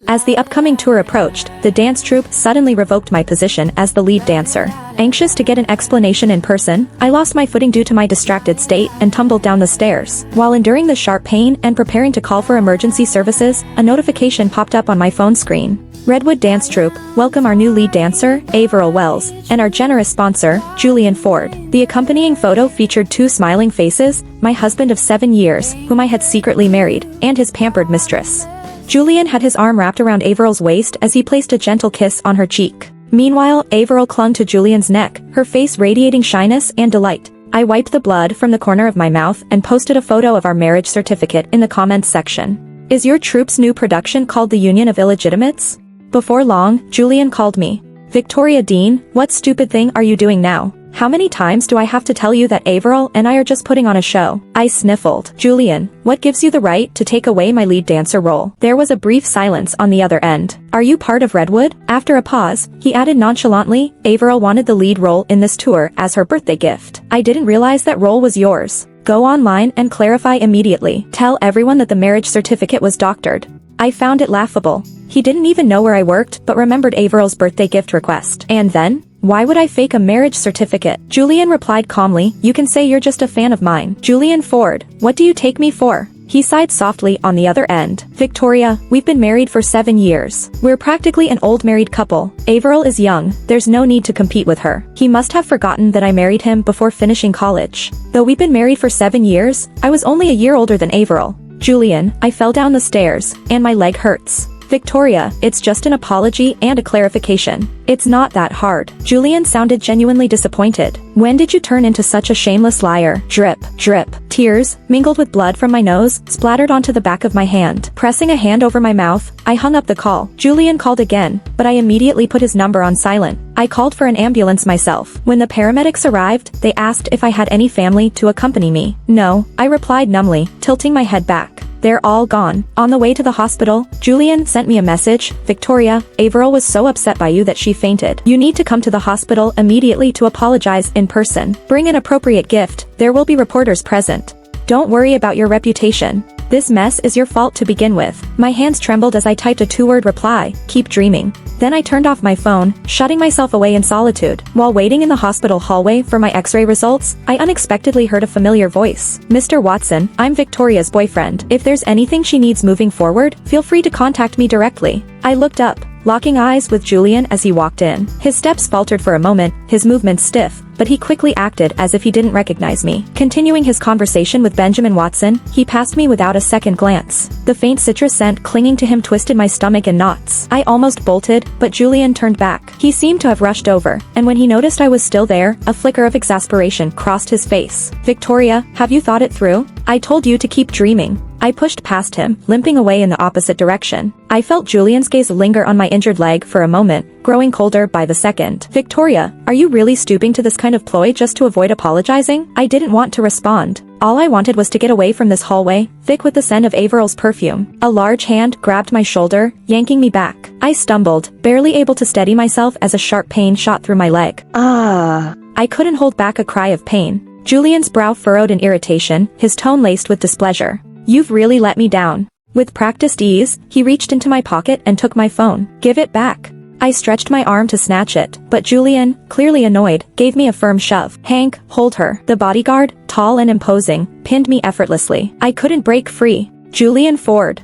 As the upcoming tour approached, the dance troupe suddenly revoked my position as the lead dancer. Anxious to get an explanation in person, I lost my footing due to my distracted state and tumbled down the stairs. While enduring the sharp pain and preparing to call for emergency services, a notification popped up on my phone screen. Redwood Dance Troupe, welcome our new lead dancer, Averill Wells, and our generous sponsor, Julian Ford. The accompanying photo featured 2 smiling faces, my husband of 7 years, whom I had secretly married, and his pampered mistress. Julian had his arm wrapped around Averill's waist as he placed a gentle kiss on her cheek. Meanwhile, Averill clung to Julian's neck, her face radiating shyness and delight. I wiped the blood from the corner of my mouth and posted a photo of our marriage certificate in the comments section. Is your troupe's new production called the Union of Illegitimates? Before long, Julian called me. Victoria Dean, what stupid thing are you doing now? How many times do I have to tell you that Averill and I are just putting on a show? I sniffled. Julian, what gives you the right to take away my lead dancer role? There was a brief silence on the other end. Are you part of Redwood? After a pause, he added nonchalantly, Averill wanted the lead role in this tour as her birthday gift. I didn't realize that role was yours. Go online and clarify immediately. Tell everyone that the marriage certificate was doctored. I found it laughable. He didn't even know where I worked but remembered Averill's birthday gift request. And then? Why would I fake a marriage certificate? Julian replied calmly, you can say you're just a fan of mine. Julian Ford, what do you take me for? He sighed softly on the other end. Victoria, we've been married for 7 years. We're practically an old married couple. Averill is young, there's no need to compete with her. He must have forgotten that I married him before finishing college. Though we've been married for 7 years, I was only a year older than Averill. Julian, I fell down the stairs, and my leg hurts. Victoria, it's just an apology and a clarification. It's not that hard. Julian sounded genuinely disappointed. When did you turn into such a shameless liar? Drip, drip. Tears, mingled with blood from my nose, splattered onto the back of my hand. Pressing a hand over my mouth, I hung up the call. Julian called again, but I immediately put his number on silent. I called for an ambulance myself. When the paramedics arrived, they asked if I had any family to accompany me. No, I replied numbly, tilting my head back. They're all gone. On the way to the hospital, Julian sent me a message. Victoria, Averill was so upset by you that she fainted. You need to come to the hospital immediately to apologize in person. Bring an appropriate gift. There will be reporters present. Don't worry about your reputation. This mess is your fault to begin with. My hands trembled as I typed a 2-word reply, keep dreaming. Then I turned off my phone, shutting myself away in solitude. While waiting in the hospital hallway for my x-ray results, I unexpectedly heard a familiar voice. Mr. Watson, I'm Victoria's boyfriend. If there's anything she needs moving forward, feel free to contact me directly. I looked up, locking eyes with Julian as he walked in. His steps faltered for a moment, his movements stiff, but he quickly acted as if he didn't recognize me. Continuing his conversation with Benjamin Watson, he passed me without a second glance. The faint citrus scent clinging to him twisted my stomach in knots. I almost bolted, but Julian turned back. He seemed to have rushed over, and when he noticed I was still there, a flicker of exasperation crossed his face. Victoria, have you thought it through? I told you to keep dreaming. I pushed past him, limping away in the opposite direction. I felt Julian's gaze linger on my injured leg for a moment, growing colder by the second. Victoria, are you really stooping to this kind of ploy just to avoid apologizing? I didn't want to respond. All I wanted was to get away from this hallway, thick with the scent of Averill's perfume. A large hand grabbed my shoulder, yanking me back. I stumbled, barely able to steady myself as a sharp pain shot through my leg. I couldn't hold back a cry of pain. Julian's brow furrowed in irritation, his tone laced with displeasure. You've really let me down. With practiced ease, he reached into my pocket and took my phone. Give it back. I stretched my arm to snatch it, but Julian, clearly annoyed, gave me a firm shove. Hank, hold her. The bodyguard, tall and imposing, pinned me effortlessly. I couldn't break free. Julian Ford.